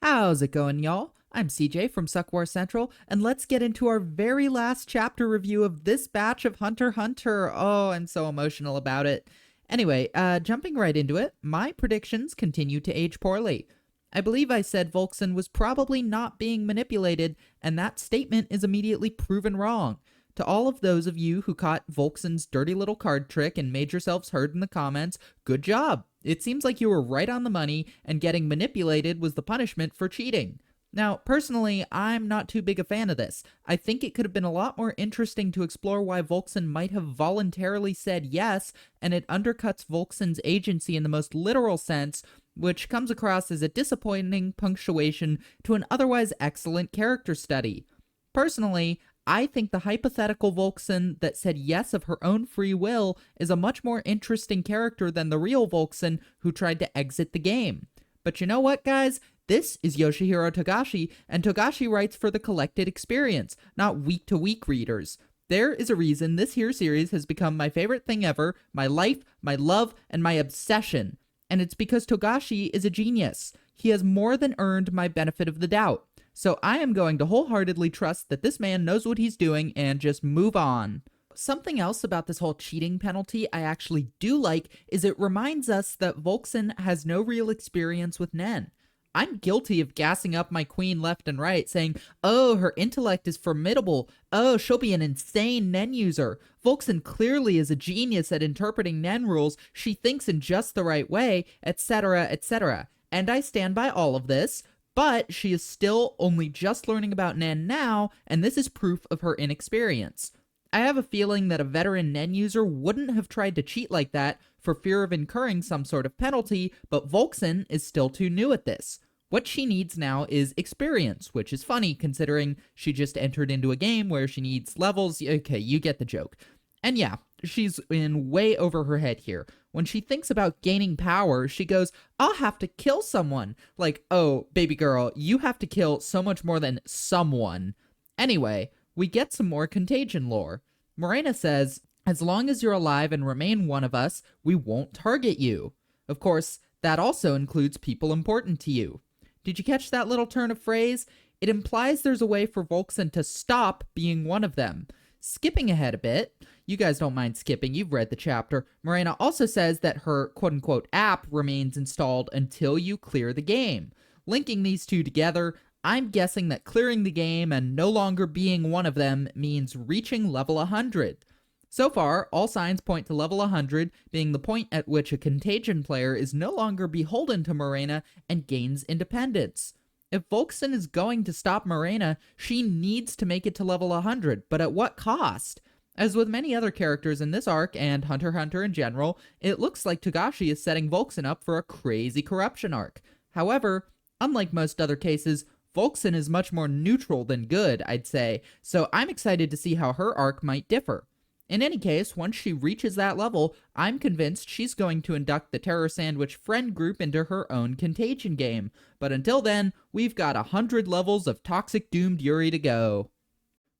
How's it going, y'all? I'm CJ from Suckwar Central, and let's get into our very last chapter review of this batch of Hunter x Hunter. Oh, I'm so emotional about it. Anyway, jumping right into it, my predictions continue to age poorly. I believe I said Volkson was probably not being manipulated, and that statement is immediately proven wrong. To all of those of you who caught Volkson's dirty little card trick and made yourselves heard in the comments, good job. It seems like you were right on the money, and getting manipulated was the punishment for cheating. Now, personally, I'm not too big a fan of this. I think it could have been a lot more interesting to explore why Volkson might have voluntarily said yes, and it undercuts Volkson's agency in the most literal sense, which comes across as a disappointing punctuation to an otherwise excellent character study. Personally, I think the hypothetical Volkson that said yes of her own free will is a much more interesting character than the real Volkson who tried to exit the game. But you know what, guys? This is Yoshihiro Togashi, and Togashi writes for the collected experience, not week-to-week readers. There is a reason this here series has become my favorite thing ever, my life, my love, and my obsession. And it's because Togashi is a genius. He has more than earned my benefit of the doubt. So I am going to wholeheartedly trust that this man knows what he's doing and just move on. Something else about this whole cheating penalty I actually do like is it reminds us that Volkson has no real experience with Nen. I'm guilty of gassing up my queen left and right, saying, oh, her intellect is formidable. Oh, she'll be an insane Nen user. Volkson clearly is a genius at interpreting Nen rules. She thinks in just the right way, etc., etc. And I stand by all of this. But she is still only just learning about Nen now, and this is proof of her inexperience. I have a feeling that a veteran Nen user wouldn't have tried to cheat like that for fear of incurring some sort of penalty, but Volkson is still too new at this. What she needs now is experience, which is funny considering she just entered into a game where she needs levels. Okay, you get the joke. And yeah, she's in way over her head here. When she thinks about gaining power, she goes, I'll have to kill someone. Like, oh, baby girl, you have to kill so much more than someone. Anyway, we get some more contagion lore. Morena says, as long as you're alive and remain one of us, we won't target you. Of course, that also includes people important to you. Did you catch that little turn of phrase? It implies there's a way for Volkson to stop being one of them. Skipping ahead a bit, you guys don't mind skipping, you've read the chapter, Morena also says that her quote-unquote app remains installed until you clear the game. Linking these two together, I'm guessing that clearing the game and no longer being one of them means reaching level 100. So far, all signs point to level 100 being the point at which a Contagion player is no longer beholden to Morena and gains independence. If Volkson is going to stop Morena, she needs to make it to level 100, but at what cost? As with many other characters in this arc and Hunter x Hunter in general, it looks like Togashi is setting Volkson up for a crazy corruption arc. However, unlike most other cases, Volkson is much more neutral than good, I'd say, so I'm excited to see how her arc might differ. In any case, once she reaches that level, I'm convinced she's going to induct the Terror Sandwich friend group into her own Contagion game. But until then, we've got 100 levels of Toxic Doomed Yuri to go.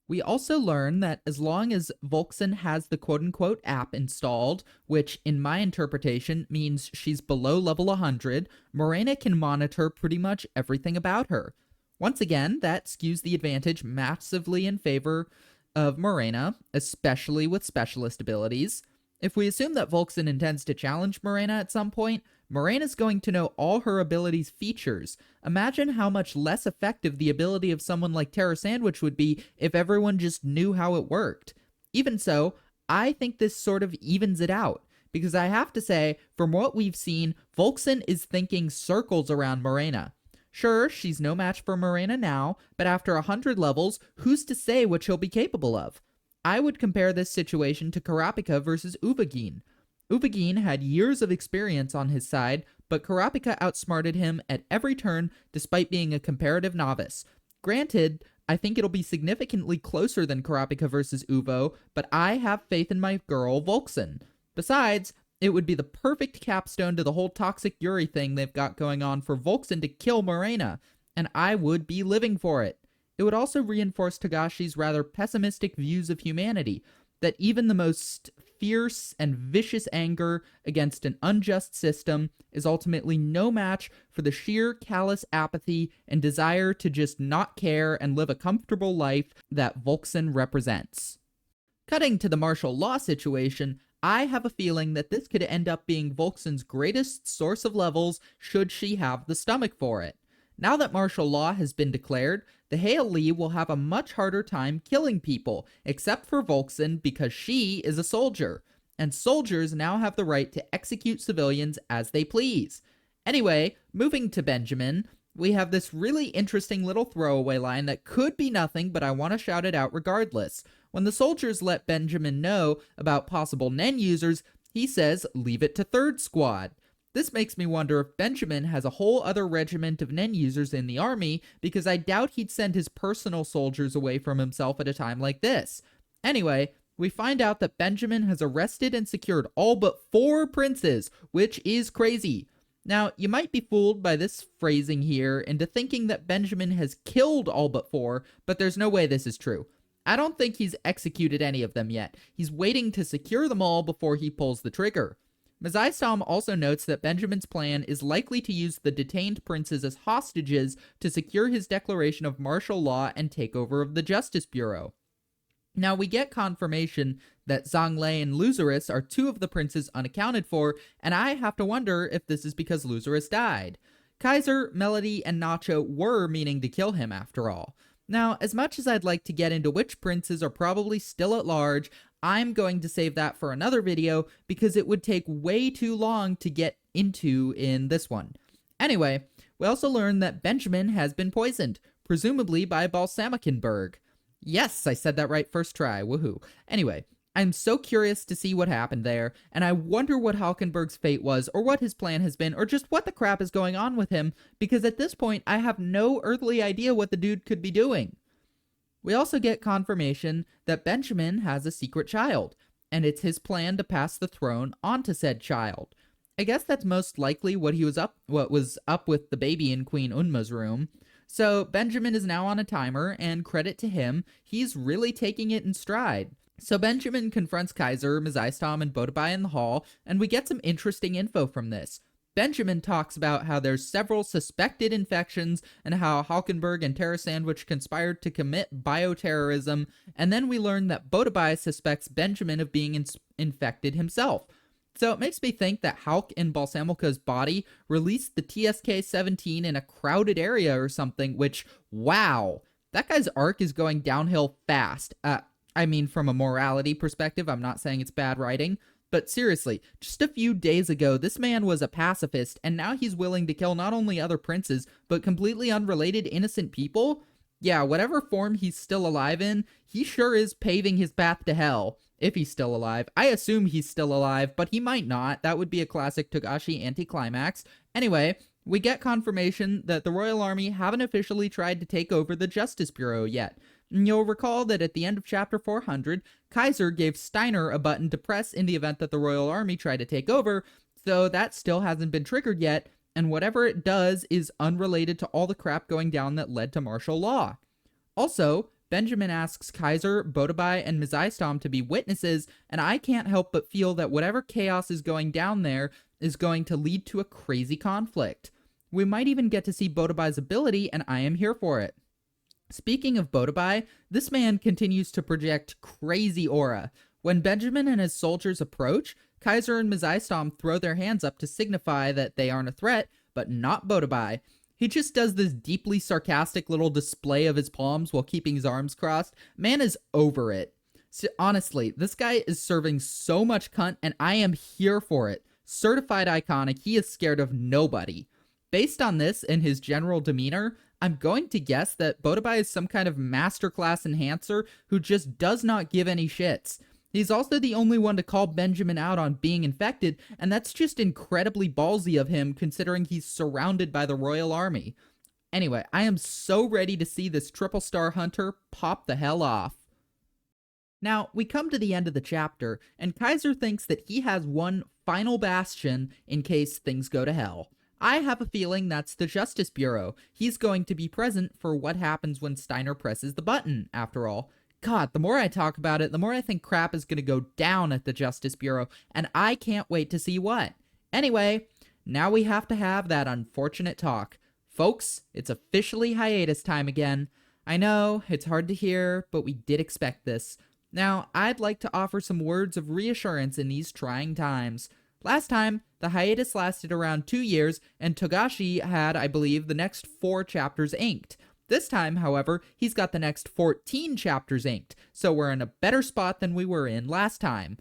We also learn that as long as Volkson has the quote-unquote app installed, which in my interpretation means she's below level 100, Morena can monitor pretty much everything about her. Once again, that skews the advantage massively in favor of Morena, especially with specialist abilities. If we assume that Volkson intends to challenge Morena at some point, Morena's going to know all her abilities' features. Imagine how much less effective the ability of someone like Terror Sandwich would be if everyone just knew how it worked. Even so, I think this sort of evens it out, because I have to say, from what we've seen, Volkson is thinking circles around Morena. Sure, she's no match for Morena now, but after 100 levels, who's to say what she'll be capable of? I would compare this situation to Kurapika versus Uvagin. Uvagin had years of experience on his side, but Kurapika outsmarted him at every turn despite being a comparative novice. Granted, I think it'll be significantly closer than Kurapika versus Uvo, but I have faith in my girl Volkson. Besides, it would be the perfect capstone to the whole Toxic Yuri thing they've got going on for Volkson to kill Morena, and I would be living for it. It would also reinforce Togashi's rather pessimistic views of humanity, that even the most fierce and vicious anger against an unjust system is ultimately no match for the sheer callous apathy and desire to just not care and live a comfortable life that Volkson represents. Cutting to the martial law situation, I have a feeling that this could end up being Volkson's greatest source of levels should she have the stomach for it. Now that martial law has been declared, the Heili will have a much harder time killing people, except for Volkson because she is a soldier, and soldiers now have the right to execute civilians as they please. Anyway, moving to Benjamin, we have this really interesting little throwaway line that could be nothing, but I want to shout it out regardless. When the soldiers let Benjamin know about possible Nen users, he says, "Leave it to third squad." This makes me wonder if Benjamin has a whole other regiment of Nen users in the army, because I doubt he'd send his personal soldiers away from himself at a time like this. Anyway, we find out that Benjamin has arrested and secured all but 4 princes, which is crazy. Now, you might be fooled by this phrasing here into thinking that Benjamin has killed all but 4, but there's no way this is true. I don't think he's executed any of them yet. He's waiting to secure them all before he pulls the trigger. Mezaistom also notes that Benjamin's plan is likely to use the detained princes as hostages to secure his declaration of martial law and takeover of the Justice Bureau. Now, we get confirmation that Zhonglei and Lucerus are 2 of the princes unaccounted for, and I have to wonder if this is because Lucerus died. Kaiser, Melody, and Nacho were meaning to kill him after all. Now, as much as I'd like to get into which princes are probably still at large, I'm going to save that for another video because it would take way too long to get into in this one. Anyway, we also learned that Benjamin has been poisoned, presumably by Balsamikenberg. Yes, I said that right first try, woohoo. Anyway, I'm so curious to see what happened there, and I wonder what Halkenberg's fate was, or what his plan has been, or just what the crap is going on with him, because at this point, I have no earthly idea what the dude could be doing. We also get confirmation that Benjamin has a secret child, and it's his plan to pass the throne onto said child. I guess that's most likely what was up with the baby in Queen Unma's room. So Benjamin is now on a timer, and credit to him, he's really taking it in stride. So Benjamin confronts Kaiser, Mezaistom, and Bodabai in the hall, and we get some interesting info from this. Benjamin talks about how there's several suspected infections and how Halkenberg and Terra Sandwich conspired to commit bioterrorism, and then we learn that Bodabai suspects Benjamin of being infected himself. So it makes me think that Halk in Balsamilka's body released the TSK-17 in a crowded area or something, which, wow, that guy's arc is going downhill fast. I mean, from a morality perspective, I'm not saying it's bad writing, but seriously, just a few days ago, this man was a pacifist, and now he's willing to kill not only other princes, but completely unrelated innocent people? Yeah, whatever form he's still alive in, he sure is paving his path to hell. If he's still alive. I assume he's still alive, but he might not. That would be a classic Togashi anticlimax. Anyway, we get confirmation that the Royal Army haven't officially tried to take over the Justice Bureau yet. And you'll recall that at the end of chapter 400, Kaiser gave Steiner a button to press in the event that the Royal Army tried to take over, so that still hasn't been triggered yet, and whatever it does is unrelated to all the crap going down that led to martial law. Also, Benjamin asks Kaiser, Bodabai, and Mezaistom to be witnesses, and I can't help but feel that whatever chaos is going down there is going to lead to a crazy conflict. We might even get to see Bodabai's ability, and I am here for it. Speaking of Bodabai, this man continues to project crazy aura. When Benjamin and his soldiers approach, Kaiser and Mezaistom throw their hands up to signify that they aren't a threat, but not Bodabai. He just does this deeply sarcastic little display of his palms while keeping his arms crossed. Man is over it. So, honestly, this guy is serving so much cunt, and I am here for it. Certified iconic, he is scared of nobody. Based on this and his general demeanor, I'm going to guess that Bodabai is some kind of masterclass enhancer who just does not give any shits. He's also the only one to call Benjamin out on being infected, and that's just incredibly ballsy of him considering he's surrounded by the Royal Army. Anyway, I am so ready to see this triple star hunter pop the hell off. Now, we come to the end of the chapter, and Kaiser thinks that he has one final bastion in case things go to hell. I have a feeling that's the Justice Bureau. He's going to be present for what happens when Steiner presses the button, after all. God, the more I talk about it, the more I think crap is going to go down at the Justice Bureau, and I can't wait to see what. Anyway, now we have to have that unfortunate talk. Folks, it's officially hiatus time again. I know, it's hard to hear, but we did expect this. Now, I'd like to offer some words of reassurance in these trying times. Last time, the hiatus lasted around 2 years, and Togashi had, I believe, the next 4 chapters inked. This time, however, he's got the next 14 chapters inked, so we're in a better spot than we were in last time.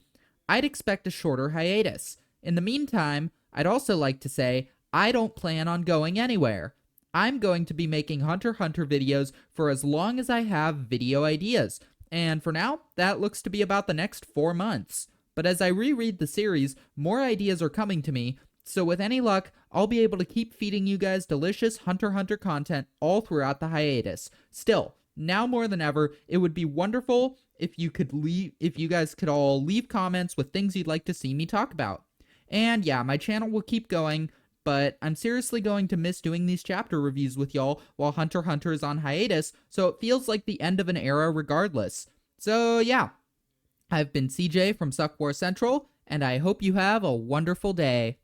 I'd expect a shorter hiatus. In the meantime, I'd also like to say I don't plan on going anywhere. I'm going to be making Hunter x Hunter videos for as long as I have video ideas, and for now, that looks to be about the next 4 months. But as I reread the series, more ideas are coming to me, so with any luck, I'll be able to keep feeding you guys delicious Hunter x Hunter content all throughout the hiatus. Still, now more than ever, it would be wonderful if you guys could all leave comments with things you'd like to see me talk about. And yeah, my channel will keep going, but I'm seriously going to miss doing these chapter reviews with y'all while Hunter x Hunter is on hiatus, so it feels like the end of an era regardless. So yeah, I've been CJ from Suck War Central, and I hope you have a wonderful day.